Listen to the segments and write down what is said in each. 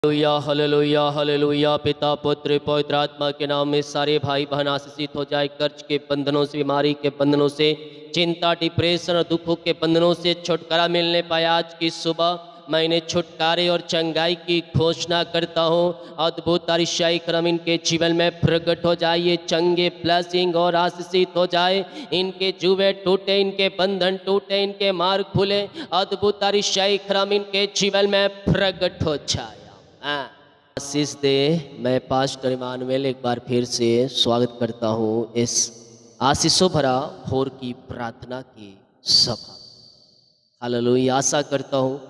Hallelujah hallelujah hallelujah. पिता पुत्र पवित्र आत्मा के नाम में सारे भाई बहन आशीषित हो जाए। कर्ज के बंधनों से, बीमारी के बंधनों से, चिंता डिप्रेशन और दुखों के बंधनों से छुटकारा मिलने पाए। आज की सुबह मैं इन्हें छुटकारे और चंगाई की घोषणा करता हूँ। अद्भुत अरिशाई क्रम इनके जीवन में प्रकट हो जाए। ये चंगे ब्लेसिंग और आशीषित हो जाए। इनके जुए टूटे, इनके बंधन टूटे, इनके मार्ग खुले। अद्भुत अरिशाई क्रम इनके जीवन में प्रकट हो जाए। आशीष दे। मैं पास्टर इमानुएल एक बार फिर से स्वागत करता हूँ इस आशीषों भरा भोर की प्रार्थना की सभा। हालेलुया। आशा करता हूँ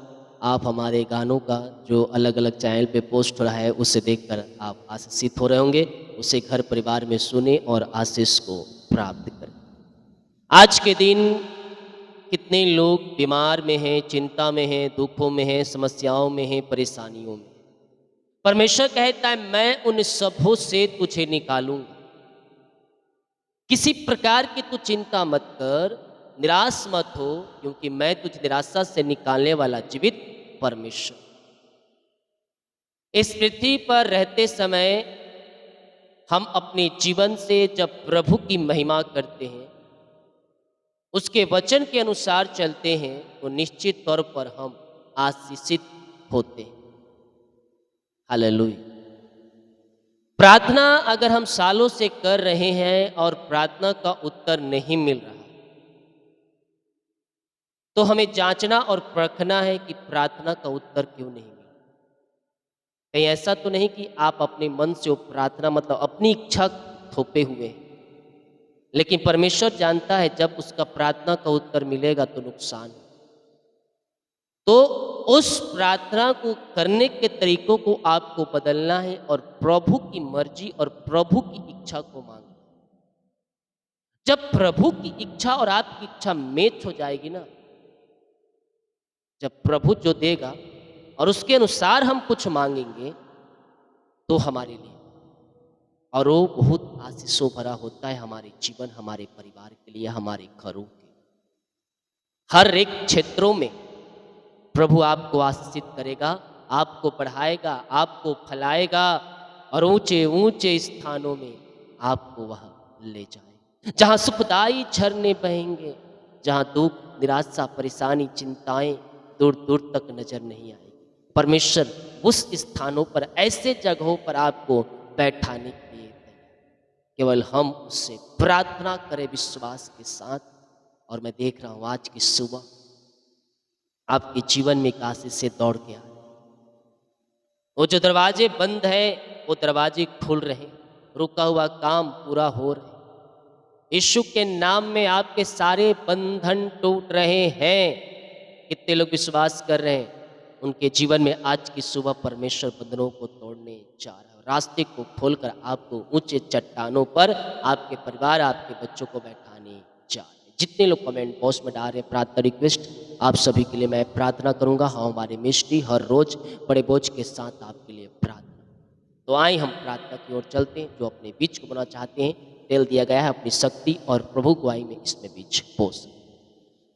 आप हमारे गानों का जो अलग अलग चैनल पे पोस्ट हो रहा है उसे देखकर आप आशीषित हो रहे होंगे। उसे घर परिवार में सुने और आशीष को प्राप्त करें। आज के दिन कितने लोग बीमार में हैं, चिंता में हैं, दुखों में हैं, समस्याओं में हैं, परेशानियों में। परमेश्वर कहता है मैं उन सबों से तुझे निकालूंगा। किसी प्रकार की तू चिंता मत कर, निराश मत हो, क्योंकि मैं तुझे निराशा से निकालने वाला जीवित परमेश्वर। इस पृथ्वी पर रहते समय हम अपने जीवन से जब प्रभु की महिमा करते हैं, उसके वचन के अनुसार चलते हैं, तो निश्चित तौर पर हम आशीषित होते हैं। हालेलुया। प्रार्थना अगर हम सालों से कर रहे हैं और प्रार्थना का उत्तर नहीं मिल रहा, तो हमें जांचना और परखना है कि प्रार्थना का उत्तर क्यों नहीं मिला। कहीं ऐसा तो नहीं कि आप अपने मन से वो प्रार्थना मतलब अपनी इच्छा थोपे हुए हैं, लेकिन परमेश्वर जानता है जब उसका प्रार्थना का उत्तर मिलेगा तो नुकसान है। तो उस प्रार्थना को करने के तरीकों को आपको बदलना है और प्रभु की मर्जी और प्रभु की इच्छा को मांगना। जब प्रभु की इच्छा और आपकी इच्छा मैच हो जाएगी ना, जब प्रभु जो देगा और उसके अनुसार हम कुछ मांगेंगे तो हमारे लिए, और वो बहुत आशीषों भरा होता है हमारे जीवन, हमारे परिवार के लिए, हमारे घरों के हर एक क्षेत्रों में प्रभु आपको आशीषित करेगा, आपको बढ़ाएगा, आपको फैलाएगा और ऊंचे ऊंचे स्थानों में आपको वह ले जाए, जहां सुखदाई झरने बहेंगे, जहां दुख, निराशा, परेशानी, चिंताएं दूर दूर तक नजर नहीं आएगी। परमेश्वर उस स्थानों पर, ऐसे जगहों पर आपको बैठाने के लिए केवल हम उससे प्रार्थना करें विश्वास के साथ। और मैं देख रहा हूं आज की सुबह आपके जीवन में एक आशीष से दौड़ के आ, वो जो दरवाजे बंद है वो दरवाजे खुल रहे, रुका हुआ काम पूरा हो रहा है। यीशु के नाम में आपके सारे बंधन टूट रहे हैं। कितने लोग विश्वास कर रहे हैं उनके जीवन में आज की सुबह परमेश्वर बंधनों को तोड़ने जा रहा है, रास्ते को खोलकर आपको ऊंचे चट्टानों पर आपके परिवार, आपके बच्चों को बैठाने जा रहे हैं। जितने लोग कमेंट बॉक्स में डाल रहे हैं प्रार्थना रिक्वेस्ट, आप सभी के लिए मैं प्रार्थना करूंगा। हाँ, हमारे मिस्ट्री हर रोज बड़े बोझ के साथ आपके लिए प्रार्थना। तो आए हम प्रार्थना की ओर चलते हैं। जो अपने बीच को बना चाहते हैं, तेल दिया गया है, अपनी शक्ति और प्रभु गुआई में इसमें बीच पोस।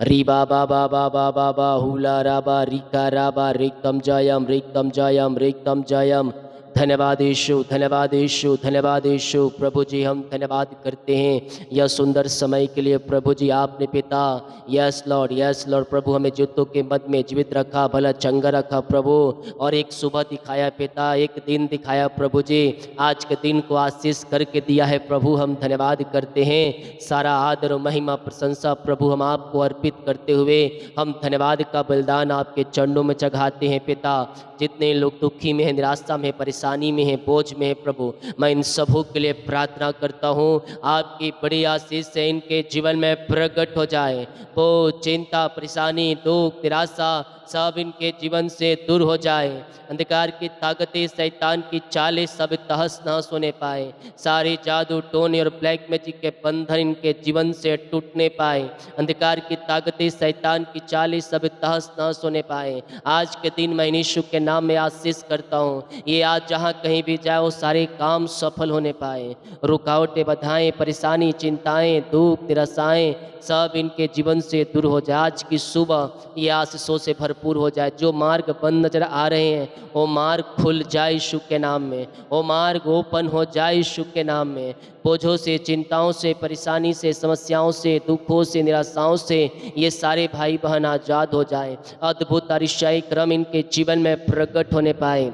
री बाबा बाबा बाबा बा हुला राबा रिका राबा रिकम जयम रिकम जयम रिकम जयम। धन्यवाद यीशु, धन्यवाद यीशु, धन्यवाद यीशु। प्रभु जी हम धन्यवाद करते हैं यह सुंदर समय के लिए। प्रभु जी आपने पिता, यस लॉर्ड, यस लॉर्ड, प्रभु हमें जूतों के मध्य में जीवित रखा, भला चंगा रखा प्रभु, और एक सुबह दिखाया पिता, एक दिन दिखाया प्रभु जी। आज के दिन को आशीष करके दिया है प्रभु, हम धन्यवाद करते हैं। सारा आदर और महिमा प्रशंसा प्रभु हम आपको अर्पित करते हुए हम धन्यवाद का बलिदान आपके चरणों में चढ़ाते हैं पिता। जितने लोग दुखी में हैं, निराशा में, परेशानी में हैं, बोझ में हैं प्रभु, मैं इन सबों के लिए प्रार्थना करता हूँ आपकी बड़ी आशीष से इनके जीवन में प्रकट हो जाए। बोझ, चिंता, परेशानी, दुख, निराशा सब इनके जीवन से दूर हो जाए। अंधकार की ताकतें, शैतान की चालें सब तहस नहस होने पाए। सारे जादू टोने और ब्लैक मैजिक के बंधन इनके जीवन से टूटने पाए। अंधकार की ताकतें, शैतान की चालें सब तहस नहस होने पाए। आज के दिन मैं यीशु के नाम में आशीष करता हूँ, ये आज जहाँ कहीं भी जाए वो सारे काम सफल होने पाए। रुकावटें, बाधाएं, परेशानी, चिंताएं, दुख, निराशाएं सब इनके जीवन से दूर हो जाए। आज की सुबह ये आशीषों से भर भरपूर हो जाए। जो मार्ग बंद नजर आ रहे हैं वो मार्ग खुल जाए यीशु के नाम में, वो मार्ग ओपन हो जाए यीशु के नाम में। बोझों से, चिंताओं से, परेशानी से, समस्याओं से, दुखों से, निराशाओं से ये सारे भाई बहन आज़ाद हो जाए। अद्भुत अरिशाई क्रम इनके जीवन में प्रकट होने पाए,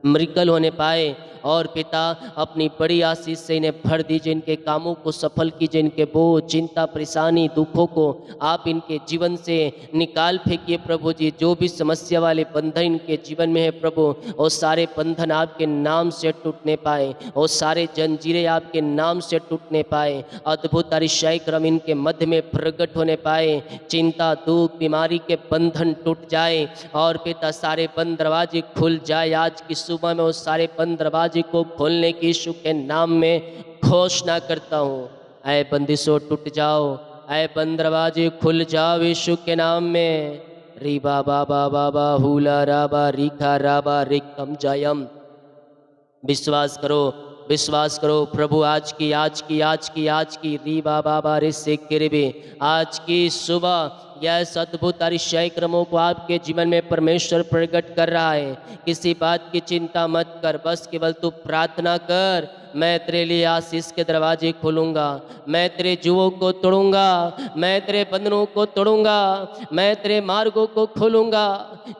मृकल होने पाए। और पिता अपनी बड़ी आशीष से इन्हें भर दीजिए, इनके कामों को सफल कीजिए, इनके बोझ, चिंता, परेशानी, दुखों को आप इनके जीवन से निकाल फेंकिए प्रभु जी। जो भी समस्या वाले बंधन इनके जीवन में है प्रभु, वो सारे बंधन आपके नाम से टूटने पाए, वो सारे जंजीरें आपके नाम से टूटने पाए। अद्भुत अरिशाई क्रम इनके मध्य में प्रकट होने पाए। चिंता, दुख, बीमारी के बंधन टूट जाए और पिता सारे बंद दरवाजे खुल जाए। आज की सुबह में उस सारे बंद दरवाजे को खोलने की यीशु के नाम में घोषणा करता हूँ। ऐ बंदिशों टूट जाओ, ऐ बंद दरवाजे खुल जाओ यीशु के नाम में। री बाबा बाबा बा हुला राबा रिखा राबा रिकम जयम। विश्वास करो, विश्वास करो प्रभु आज की आज की आज की आज की री बाबा बारे से किरबे आज की सुबह यह अद्भुत अरिशय क्रमों को आपके जीवन में परमेश्वर प्रकट कर रहा है। किसी बात की चिंता मत कर, बस केवल तू प्रार्थना कर। मैं तेरे लिए आशीष के दरवाजे खोलूंगा, मैं तेरे जुओं को तोड़ूंगा, मैं तेरे बंधनों को तोड़ूंगा, मैं तेरे मार्गों को खोलूंगा।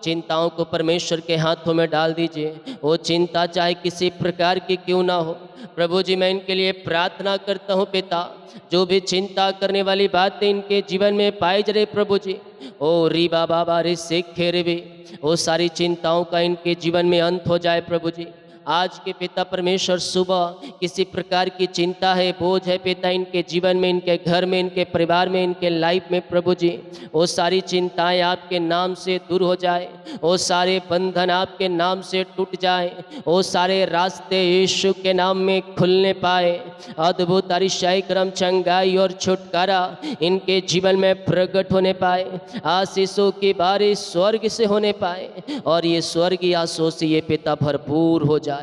चिंताओं को परमेश्वर के हाथों में डाल दीजिए। वो चिंता चाहे किसी प्रकार की क्यों ना हो प्रभु जी, मैं इनके लिए प्रार्थना करता हूँ पिता। जो भी चिंता करने वाली बातें इनके जीवन में पाई जा रही प्रभु जी, ओ री बाबा बारे से खेरवे वो सारी चिंताओं का इनके जीवन में अंत हो जाए प्रभु जी। आज के पिता परमेश्वर सुबह किसी प्रकार की चिंता है, बोझ है पिता इनके जीवन में, इनके घर में, इनके परिवार में, इनके लाइफ में प्रभु जी, वो सारी चिंताएं आपके नाम से दूर हो जाए, वो सारे बंधन आपके नाम से टूट जाए, वो सारे रास्ते यीशु के नाम में खुलने पाए। अद्भुत अरिशाई क्रम, चंगाई और छुटकारा इनके जीवन में प्रकट होने पाए। आशीषों की बारिश स्वर्ग से होने पाए और ये स्वर्गीय आशीषों से ये पिता भरपूर हो जाए।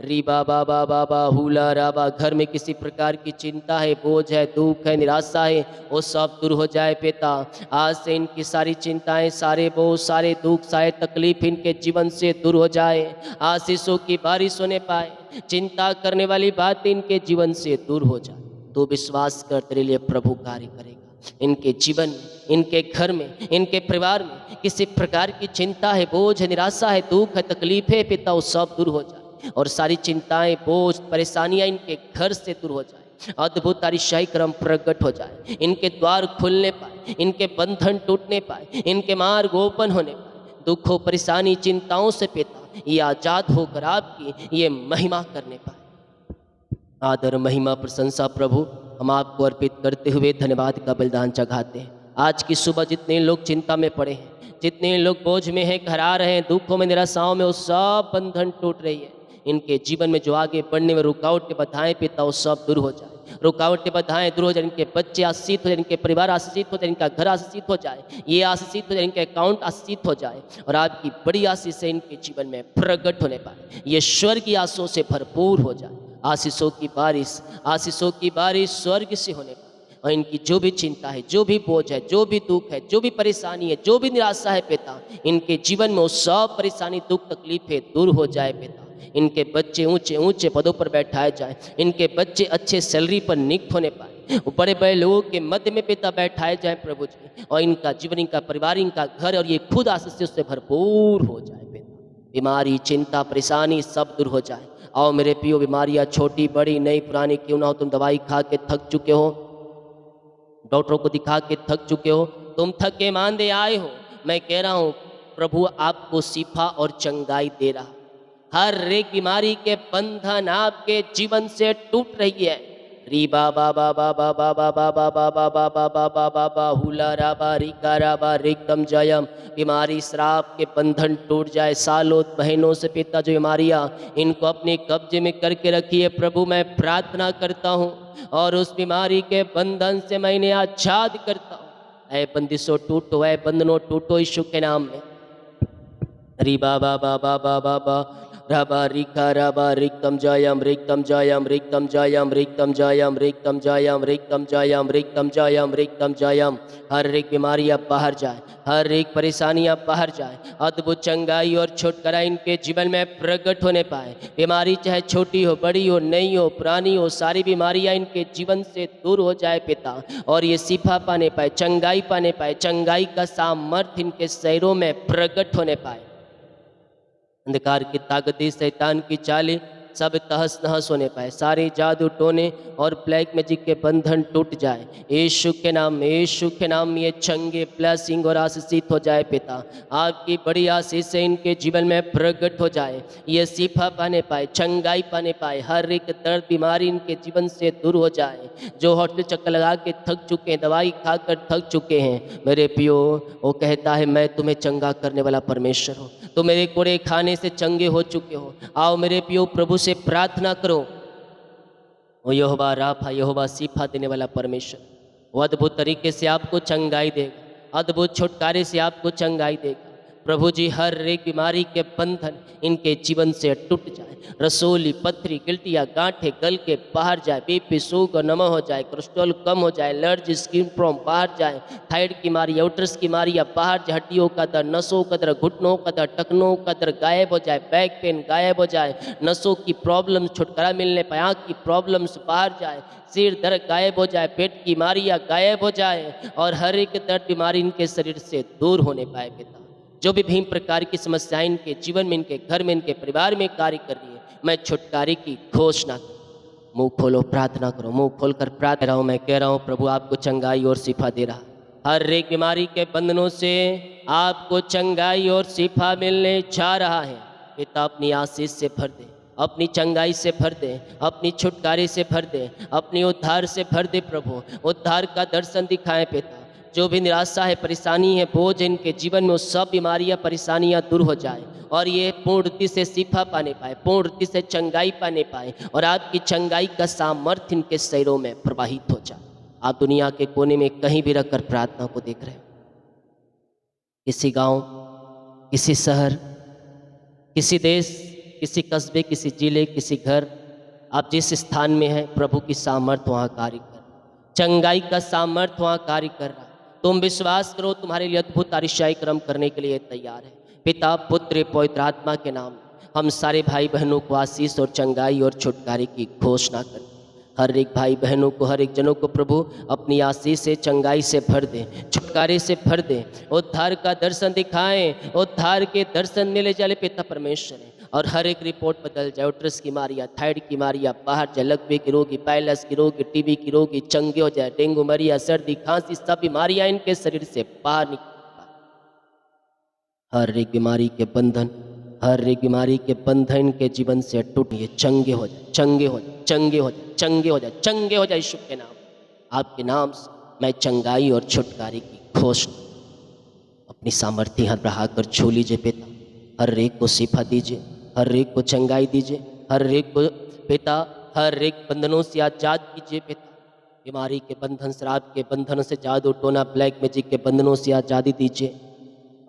री बाबा बाबा बा हुला राबा। घर में किसी प्रकार की चिंता है, बोझ है, दुख है, निराशा है, वो सब दूर हो जाए पिता। आज से इनकी सारी चिंताएं, सारे बोझ, सारे दुख, सारे तकलीफ इनके जीवन से दूर हो जाए। आशीषों की बारिश होने पाए, चिंता करने वाली बात इनके जीवन से दूर हो जाए। तो विश्वास कर तेरे लिए प्रभु कार्य करेगा इनके जीवन में, इनके घर में, इनके परिवार में। किसी प्रकार की चिंता है, बोझ है, निराशा है, दुख है, तकलीफ है पिता, वो सब दूर हो जाए और सारी चिंताएं, बोझ, परेशानियां इनके घर से दूर हो जाए। अद्भुत अरिशाई क्रम प्रकट हो जाए, इनके द्वार खुलने पाए, इनके बंधन टूटने पाए, इनके मार्ग ओपन होने पाए। दुखों, परेशानी, चिंताओं से पिता ये आजाद होकर आपकी ये महिमा करने पाए। आदर, महिमा, प्रशंसा प्रभु हम आपको अर्पित करते हुए धन्यवाद का बलिदान चढ़ाते हैं। आज की सुबह जितने लोग चिंता में पड़े हैं, जितने लोग बोझ में हैं, घरा रहे हैं, दुखों में, निराशाओं में, वो सब बंधन टूट रही है। इनके जीवन में जो आगे बढ़ने में रुकावटें बाधाएं पिता, वो सब दूर हो जाए। रुकावटें बाधाएं दूर हो जाए, इनके बच्चे आशीषित हो जाए, इनके परिवार आशीषित हो जाए, इनका घर आशीषित हो जाए, ये आशीषित हो जाए, इनके अकाउंट आशीषित हो जाए और आपकी बड़ी आशीष से इनके जीवन में प्रकट होने पाए। ये स्वर्ग की आशीषों से भरपूर हो जाए। आशीषों की बारिश, आशीषों की बारिश स्वर्ग से होने पाए और इनकी जो भी चिंता है, जो भी बोझ है, जो भी दुख है, जो भी परेशानी है, जो भी निराशा है पिता, इनके जीवन में वो सब परेशानी, दुख, तकलीफें दूर हो जाए पिता। इनके बच्चे ऊंचे ऊंचे पदों पर बैठाए जाए, इनके बच्चे अच्छे सैलरी पर नियुक्त होने पाए, बड़े बड़े लोगों के मध्य में पिता बैठाए जाए प्रभु जी, और इनका जीवन, इनका परिवार, इनका घर और ये खुद आशीष से भरपूर हो जाए पिता। बीमारी, चिंता, परेशानी सब दूर हो जाए। आओ मेरे पियो, बीमारियाँ छोटी बड़ी नई पुरानी क्यों ना हो, तुम दवाई खा के थक चुके हो, डॉक्टरों को दिखा के थक चुके हो, तुम थक के मांदे आए हो, मैं कह रहा हूँ प्रभु आपको शिफा और चंगाई दे रहा। हर एक बीमारी के बंधन आपके जीवन से टूट रही है। री बाबा बाबा बाबा बाबा बाबा बाबा बाबा बाबा बा हुला राबा रिका राबा रिकम जयम। बीमारी, श्राप के बंधन टूट जाए। सालों बहनों से पिता जो बीमारियाँ इनको अपने कब्जे में करके रखी है प्रभु, मैं प्रार्थना करता हूँ और उस बीमारी के बंधन से मैं इन्हें आजाद करता हूँ। ऐ बंदिशों टूटो, ऐ बंधनों टूटो यीशु के नाम में। रि बा बा बा बा बा बा बा रबा रिका रबा रिक्तम जयम रिक्तम जयम रिक्तम जयम रिक्तम जयम रिक्तम जयम रिक्तम जयम रिक्तम जयम रिक्तम जयम। हर एक बीमारी अब बाहर जाए, हर एक परेशानी अब बाहर जाए। अद्भुत चंगाई और छुटकारा इनके जीवन में प्रकट होने पाए। बीमारी चाहे छोटी हो, बड़ी हो, नई हो, पुरानी हो, सारी बीमारियां इनके जीवन से दूर हो जाए पिता, और ये शिफा पाने पाए, चंगाई पाने पाए, चंगाई का सामर्थ्य इनके शरीरों में प्रकट होने पाए। अंधकार की ताकतें, शैतान की चालें सब तहस नहस होने पाए। सारे जादू टोने और ब्लैक मैजिक के बंधन टूट जाए यीशु के नाम में, यीशु के नाम में। ये चंगे ब्लेसिंग और आशीषित हो जाए पिता। आपकी बड़ी आशीष से इनके जीवन में प्रकट हो जाए। ये शिफा पाने पाए, चंगाई पाने पाए, हर एक दर्द बीमारी इनके जीवन से दूर हो जाए। जो हॉस्पिटल चक्कर लगा के थक चुके हैं, दवाई खाकर थक चुके हैं, मेरे पियो वो कहता है मैं तुम्हें चंगा करने वाला परमेश्वर हूँ। तो मेरे कोड़े खाने से चंगे हो चुके हो, आओ मेरे पियो प्रभु से प्रार्थना करो। वो यहोवा राफा, यहोवा शिफा देने वाला परमेश्वर, वो अद्भुत तरीके से आपको चंगाई देगा, अद्भुत छुटकारे से आपको चंगाई देगा। प्रभु जी हर एक बीमारी के बंधन इनके जीवन से टूट जाए। रसोली, पथरी, गिल्टिया, गांठे गल के बाहर जाए। बीपी, शुगर नम हो जाए, कोलेस्ट्रॉल कम हो जाए, एलर्जी, स्किन प्रॉब्लम बाहर जाए, थायराइड की बीमारी, यूट्रस की बीमारी बाहर जाए, हड्डियों का दर्द, नसों का दर्द, घुटनों का दर्द, टखनों का दर्द गायब हो जाए, बैक पेन गायब हो जाए, नसों की प्रॉब्लम छुटकारा मिलने पाए, आँख की प्रॉब्लम्स बाहर जाए, सिर दर्द गायब हो जाए, पेट की बीमारियाँ गायब हो जाए, और हर एक दर्द बीमारी इनके शरीर से दूर होने पाए पिता। जो भी भिन्न प्रकार की समस्याएं इनके जीवन में, इनके घर में, इनके परिवार में कार्य कर रही है, मैं छुटकारे की घोषणा करूं। मुंह खोलो, प्रार्थना करो, मुंह खोलकर प्रार्थना रहा हूं। मैं कह रहा हूं प्रभु आपको चंगाई और शिफा दे रहा। हर एक बीमारी के बंधनों से आपको चंगाई और शिफा मिलने जा रहा है पिता। अपनी आशीष से भर दे, अपनी चंगाई से भर दे, अपनी छुटकारे से भर दे, अपनी उद्धार से भर दे प्रभु। उद्धार का दर्शन दिखाएं पिता। जो भी निराशा है, परेशानी है, बोझ इनके जीवन में, वो सब बीमारियां, परेशानियां दूर हो जाए, और ये पूर्ण रीति से शिफा पाने पाए, पूर्ण रीति से चंगाई पाने पाए, और आपकी चंगाई का सामर्थ्य इनके शरीरों में प्रवाहित हो जाए। आप दुनिया के कोने में कहीं भी रखकर प्रार्थना को देख रहे हो, किसी गांव, किसी शहर, किसी देश, किसी कस्बे, किसी जिले, किसी घर, आप जिस स्थान में हैं, प्रभु की सामर्थ्य वहाँ कार्य कर, चंगाई का सामर्थ्य वहाँ कार्य कर रहा है। तुम विश्वास करो, तुम्हारे लिए अद्भुत आरिशाई कर्म करने के लिए तैयार है। पिता, पुत्र, पवित्र आत्मा के नाम हम सारे भाई बहनों को आशीष और चंगाई और छुटकारे की घोषणा करते हैं। हर एक भाई बहनों को, हर एक जनों को प्रभु अपनी आशीष से, चंगाई से भर दे, छुटकारे से भर दे, उद्धार का दर्शन दिखाएं, उद्धार के दर्शन मिले जाले पिता परमेश्वर है। और हर एक रिपोर्ट बदल जाए, यूट्रस की बीमारियाँ, थायराइड की बीमारियाँ बाहर जाए, लकवे की रोगी, पैलस की रोगी, टीबी की रोगी चंगे हो जाए, डेंगू, मलेरिया, सर्दी, खांसी, सब बीमारियाँ इनके शरीर से बाहर निकल। हर एक बीमारी के बंधन, हर एक बीमारी के बंधन इनके जीवन से टूटिए, चंगे हो जाए, चंगे हो जाए, चंगे हो जाए, चंगे हो जाए, चंगे हो जाए। यीशु के नाम, आपके नाम से मैं चंगाई और छुटकारे की घोषणा अपनी सामर्थ्य हाथ बढ़ाकर छू लीजिए पिता। हर एक को शिफा दीजिए, हर एक को चंगाई दीजिए, हर एक को पिता, हर एक बंधनों से आजाद कीजिए पिता। बीमारी के बंधन, शराब के बंधन से, जादू टोना, ब्लैक मैजिक के बंधनों से आज़ादी दीजिए।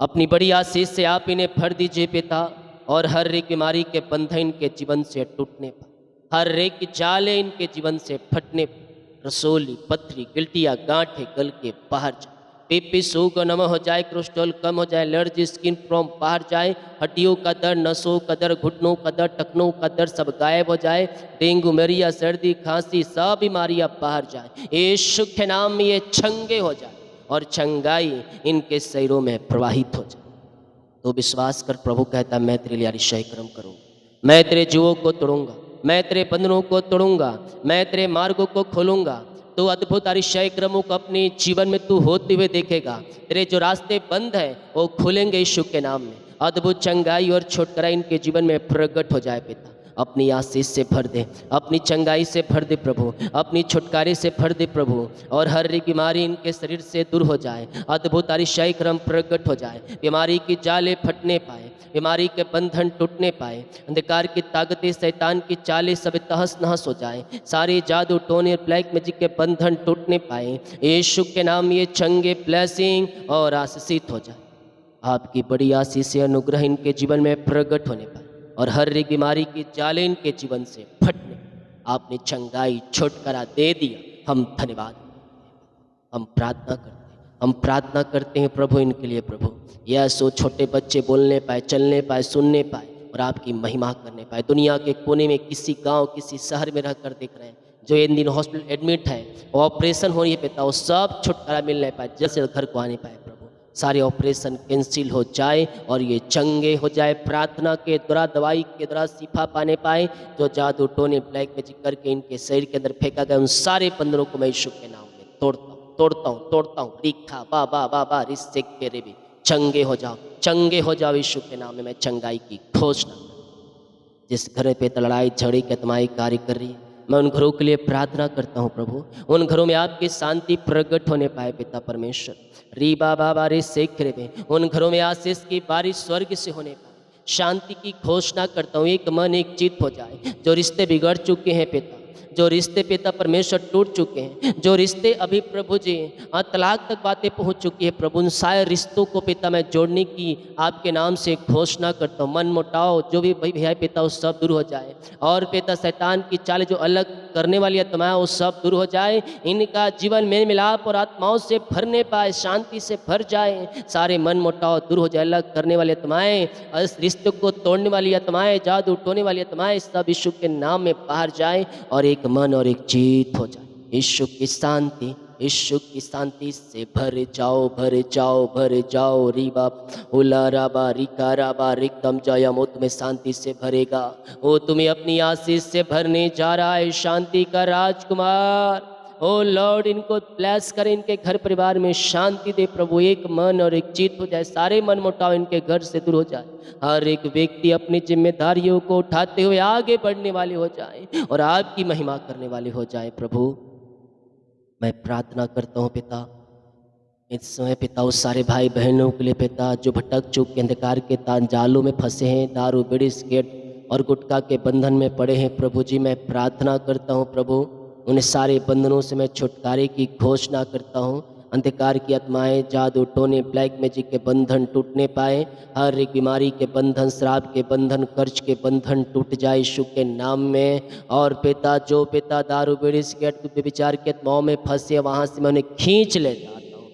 अपनी बड़ी आशीष से आप इन्हें भर दीजिए पिता, और हर एक बीमारी के बंधन इनके जीवन से टूटने पर, हर एक की जाले इनके जीवन से फटने पर, रसोली, पथरी, गिल्टिया, गांठे गल के बाहर जाए, बीपी, शुगर नम हो जाए, कोलेस्ट्रॉल कम हो जाए, एलर्जी, स्किन प्रॉब्लम बाहर जाए, हड्डियों का दर्द, नसों का दर्द, घुटनों का दर्द, टखनों का दर्द सब गायब हो जाए, डेंगू, मलेरिया, सर्दी, खांसी, सब बीमारियां बाहर जाए। यीशु के नाम में ये चंगे हो जाए, और चंगाई इनके शरीरों में प्रवाहित हो जाए। तो विश्वास कर, प्रभु कहता है मैं तेरे लिए अतिशय कर्म करूँगा, मैं तेरे जुओं को तोड़ूंगा, मैं तेरे बंधनों को तोड़ूंगा, मैं तेरे मार्गों को खोलूंगा। तो अद्भुत अतिशय क्रमों को अपने जीवन में तू होते हुए देखेगा। तेरे जो रास्ते बंद हैं वो खुलेंगे यीशु के नाम में। अद्भुत चंगाई और छुटकारा इनके जीवन में प्रकट हो जाए पिता। अपनी आशीष से भर दे, अपनी चंगाई से भर दे प्रभु, अपनी छुटकारे से भर दे प्रभु, और हर एक बीमारी इनके शरीर से दूर हो जाए। अद्भुत अतिशय क्रम प्रकट हो जाए, बीमारी की जाले फटने पाए, बीमारी के बंधन टूटने पाए, अंधकार की ताकतें, शैतान की चालें सब तहस नहस हो जाए, सारे जादू टोने ब्लैक मैजिक के बंधन टूटने पाए। यीशु के नाम ये चंगे, ब्लेसिंग और आशीषित हो जाए। आपकी बड़ी आशीष से अनुग्रह इनके जीवन में प्रकट होने पाए और हर एक बीमारी की जाले इनके जीवन से फटने, आपने चंगाई छुटकारा दे दिया। हम धन्यवाद, हम प्रार्थना करते हैं, हम प्रार्थना करते हैं प्रभु इनके लिए। प्रभु यह सो छोटे बच्चे बोलने पाए, चलने पाए, सुनने पाए और आपकी महिमा करने पाए। दुनिया के कोने में किसी गांव, किसी शहर में रहकर देख रहे हैं, जो इन दिन हॉस्पिटल एडमिट है, ऑपरेशन हो रही है पिता, वो सब छुटकारा मिलने पाए, जल्द से जल्द घर को आने पाए। प्रभु सारे ऑपरेशन कैंसिल हो जाए और ये चंगे हो जाए। प्रार्थना के द्वारा, दवाई के द्वारा शिफा पाने पाए। जो जादू टोने ब्लैक मैजिक करके इनके शरीर के अंदर फेंका गया, उन सारे बंधनों को मैं यीशु के नाम में तोड़ता हूँ। रिखा बा रिश्ते के रे भी चंगे हो जाओ, चंगे हो जाओ यीशु के नाम में। मैं चंगाई की घोषणा, जिस घर पे लड़ाई झगड़े की आत्माएं कार्य कर रही है, मैं उन घरों के लिए प्रार्थना करता हूँ प्रभु। उन घरों में आपकी शांति प्रकट होने पाए पिता परमेश्वर। री बाबा रे शेख रे में उन घरों में आशीष की बारिश स्वर्ग से होने पाए। शांति की घोषणा करता हूँ, एक मन एक चित्त हो जाए। जो रिश्ते बिगड़ चुके हैं पिता, जो रिश्ते पिता परमेश्वर टूट चुके हैं, जो रिश्ते अभी प्रभु जी तलाक तक बातें पहुंच चुकी है प्रभु, उन सारे रिश्तों को पिता मैं जोड़ने की आपके नाम से घोषणा करता हूँ। मन मुटाव जो भी भाई भैया पिता, वो सब दूर हो जाए। और पिता शैतान की चाल जो अलग करने वाली आत्माएं, वो सब दूर हो जाए। इनका जीवन मेल मिलाप और आत्माओं से भरने पाए, शांति से भर जाए। सारे मन मुटाव दूर हो जाए। अलग करने वाली आत्माएं, इस रिश्ते को तोड़ने वाली आत्माएं, जादू टोने वाली आत्माएं, सब यीशु के नाम में बाहर जाए और एक मन और एक जीत हो जाए। यीशु की शांति, यीशु की शांति से भर जाओ, भर जाओ, भर जाओ। रीबा उला राबा रिका राबा रिकम जयम, वो तुम्हें शांति से भरेगा। वो तुम्हें अपनी आशीष से भरने जा रहा है, शांति का राजकुमार। ओ लॉर्ड, इनको ब्लेस करें, इनके घर परिवार में शांति दे प्रभु। एक मन और एक चित्त हो जाए। सारे मन मुटाव इनके घर से दूर हो जाए। हर एक व्यक्ति अपनी जिम्मेदारियों को उठाते हुए आगे बढ़ने वाले हो जाए और आपकी महिमा करने वाले हो जाए। प्रभु मैं प्रार्थना करता हूँ पिता, इस समय पिता उस सारे भाई बहनों के लिए पिता, जो भटक चुके अंधकार के जालों में फंसे हैं, दारू बीड़ी सिगरेट और गुटखा के बंधन में पड़े हैं प्रभु जी, मैं प्रार्थना करता हूँ प्रभु, उन सारे बंधनों से मैं छुटकारे की घोषणा करता हूँ। अंधकार की आत्माएं, जादू टोने ब्लैक मैजिक के बंधन टूटने पाए। हर एक बीमारी के बंधन, शराब के बंधन, कर्ज के बंधन टूट जाए यीशु के नाम में। और पिता जो पिता दारू बीड़ी सिगरेट विचार के आत्माओं में फंसे, वहाँ से मैं उन्हें खींच लेता आता हूँ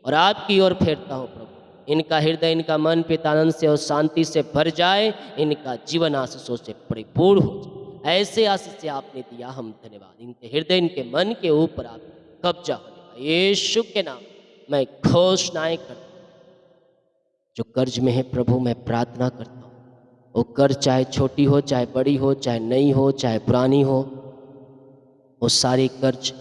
और आपकी ओर फेरता हूँ प्रभु। इनका हृदय, इनका मन पिता आनंद से और शांति से भर जाए। इनका जीवन आशीषों से परिपूर्ण हो जाए। ऐसे आशीष से आपने दिया, हम धन्यवाद। इनके हृदय, इनके मन के ऊपर आप कब्जा होने पाए यीशु के नाम मैं घोषणाएं करता हूं। जो कर्ज में है प्रभु, मैं प्रार्थना करता हूँ, वो कर्ज चाहे छोटी हो, चाहे बड़ी हो, चाहे नई हो, चाहे पुरानी हो, वो सारे कर्ज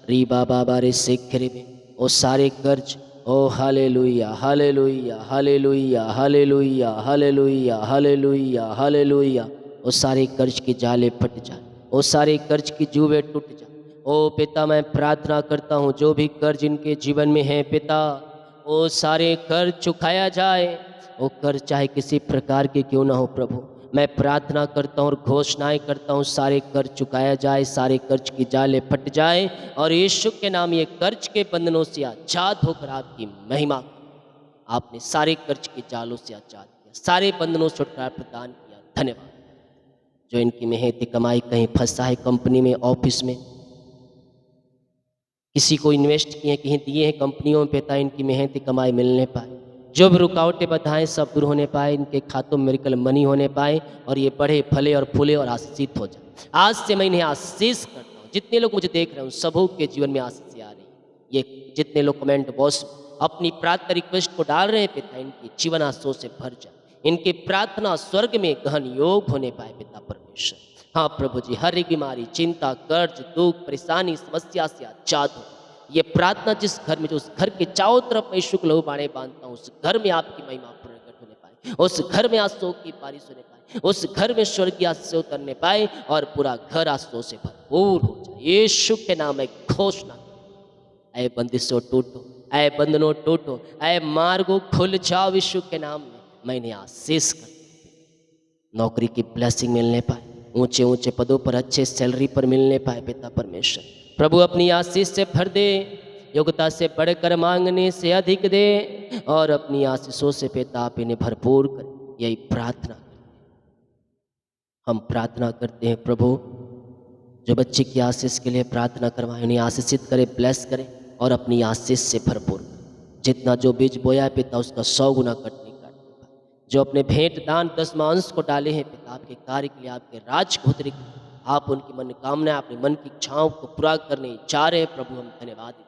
री बाबा रे शेखरे में, वो सारे कर्ज, oh hallelujah hallelujah hallelujah hallelujah hallelujah hallelujah hallelujah, वो सारे कर्ज की जाले फट जाए, वो सारे कर्ज की जुएं टूट जाए। ओ पिता मैं प्रार्थना करता हूँ, जो भी कर्ज इनके जीवन में है पिता, वो सारे कर्ज चुकाया जाए। वो कर्ज चाहे किसी प्रकार के क्यों ना हो प्रभु, मैं प्रार्थना करता हूँ और घोषणाएं करता हूँ, सारे कर्ज चुकाया जाए, सारे कर्ज की जाले फट जाए और यीशु के नाम ये कर्ज के बंधनों से आजाद होकर आपकी महिमा। आपने सारे कर्ज के जालों से आजाद किया, सारे बंधनों से छुटकारा प्रदान किया, धन्यवाद। जो इनकी मेहनती कमाई कहीं फंसा है, कंपनी में, ऑफिस में, किसी को इन्वेस्ट किए, कहीं दिए हैं कंपनियों में पिता, इनकी मेहनती कमाई मिलने पाए। जो भी रुकावटें बाधाएं सब दूर होने पाए, इनके खातों में मिरेकल मनी होने पाए और ये बढ़े, फले और फूले और आशीषित हो जाए। आज से मैं इन्हें आशीष करता हूँ। जितने लोग मुझे देख रहे हैं सबों के जीवन में आशीष आ रही है। ये जितने लोग कमेंट बॉक्स अपनी प्रार्थना रिक्वेस्ट को डाल रहे हैं पिता, इनकी जीवन आशीषों से भर जाए, इनकी प्रार्थना स्वर्ग में गहन योग होने पाए पिता परमेश्वर। हाँ प्रभु जी, हर एक बीमारी, चिंता, कर्ज, दुख, परेशानी, समस्या से आजाद हो। ये प्रार्थना जिस घर में, जो उस घर के चारों तरफ मैं शुक्ल लहू बाणे बांधता हूँ, उस घर में आपकी महिमा प्रकट होने पाए, उस घर में आंसुओं की बारिश होने पाए, उस घर में स्वर्गीय आशीष उतरने पाए और पूरा घर आंसुओं से भरपूर हो जाए। यीशु के नाम में घोषणा, ऐ बंदिशों टूटो, ऐ बंधनों टूटो, ऐ मार्गों खुल जाओ यीशु के नाम में। मैंने आशीष कर, नौकरी की ब्लेसिंग मिलने पाए, ऊंचे ऊंचे पदों पर अच्छे सैलरी पर मिलने पाए पिता परमेश्वर। प्रभु अपनी आशीष से भर दे योग्यता से बढ़कर मांगने से अधिक दे और अपनी आशीषों से पिता आप इन्हें भरपूर कर। यही प्रार्थना हम प्रार्थना करते हैं प्रभु, जो बच्चे की आशीष के लिए प्रार्थना करवाएं उन्हें आशीषित करे, ब्लेस करे और अपनी आशीष से भरपूर करे। जितना जो बीज बोया है पिता उसका 100 गुना कटने का। जो अपने भेंट दान 10वां अंश को डाले हैं पिता आपके कार्य के लिए, आपके राज को उतरे, आप उनकी मनोकामना अपने मन की इच्छाओं को पूरा करने चाह रहे हैं प्रभु, हम धन्यवाद देते हैं।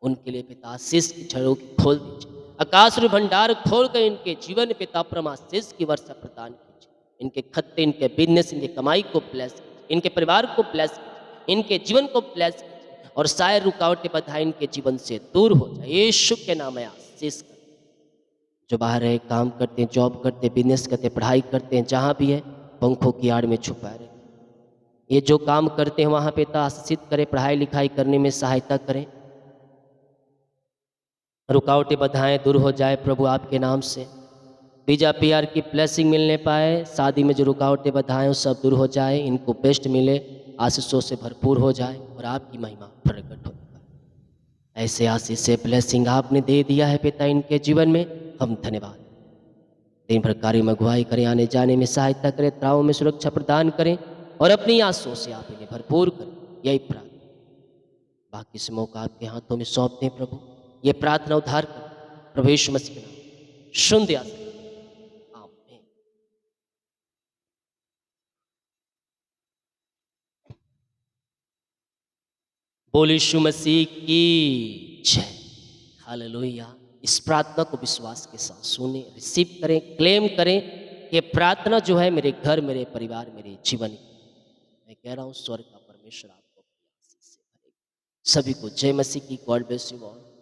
उनके लिए पिता आशीष की छड़ों की खोल दीजिए, आकाश में भंडार खोल कर इनके जीवन में पिता परम आशीष की वर्षा प्रदान कीजिए। इनके खत्ते, इनके बिजनेस, इनके कमाई को ब्लेस कीजिए, इनके परिवार को ब्लेस कीजिए, इनके जीवन को ब्लेस कीजिए और सारे रुकावटें बाधाएं इनके जीवन से दूर हो जाए। यीशु के नाम में आशीष कर। जो बाहर रहे, काम करते हैं, जॉब करते हैं, बिजनेस करते हैं, पढ़ाई करते हैं, जहाँ भी है पंखों की आड़ में छुपाए रहे। ये जो काम करते हैं वहाँ पिता आशीषित करें, पढ़ाई लिखाई करने में सहायता करें, रुकावटें बाधाएं दूर हो जाए प्रभु आपके नाम से। वीजा पीआर की ब्लेसिंग मिलने पाए, शादी में जो रुकावटें बाधाएं वो सब दूर हो जाए, इनको बेस्ट मिले, आशीषों से भरपूर हो जाए और आपकी महिमा प्रकट हो जाए। ऐसे आशीष से ब्लेसिंग आपने दे दिया है पिता इनके जीवन में, हम धन्यवाद। दिन भर कार्य में अगुवाई करें, आने जाने में सहायता करें, तनाव में सुरक्षा प्रदान करें और अपनी आशीषों से आप इन्हें भरपूर करें। यही प्रार्थना बाकी से मौका आपके हाथों में सौंपते हैं प्रभु। ये प्रार्थना उद्धार कर प्रभु यीशु मसीह के नाम सुन दिया। बोल यीशु मसीह की जय। हालेलुया। इस प्रार्थना को विश्वास के साथ सुने, रिसीव करें, क्लेम करें कि प्रार्थना जो है मेरे घर, मेरे परिवार, मेरे जीवन की, मैं कह रहा हूँ स्वर्ग का परमेश्वर आपको अपनी आशीष से भरेगा। सभी को जय मसीह की। God bless you all.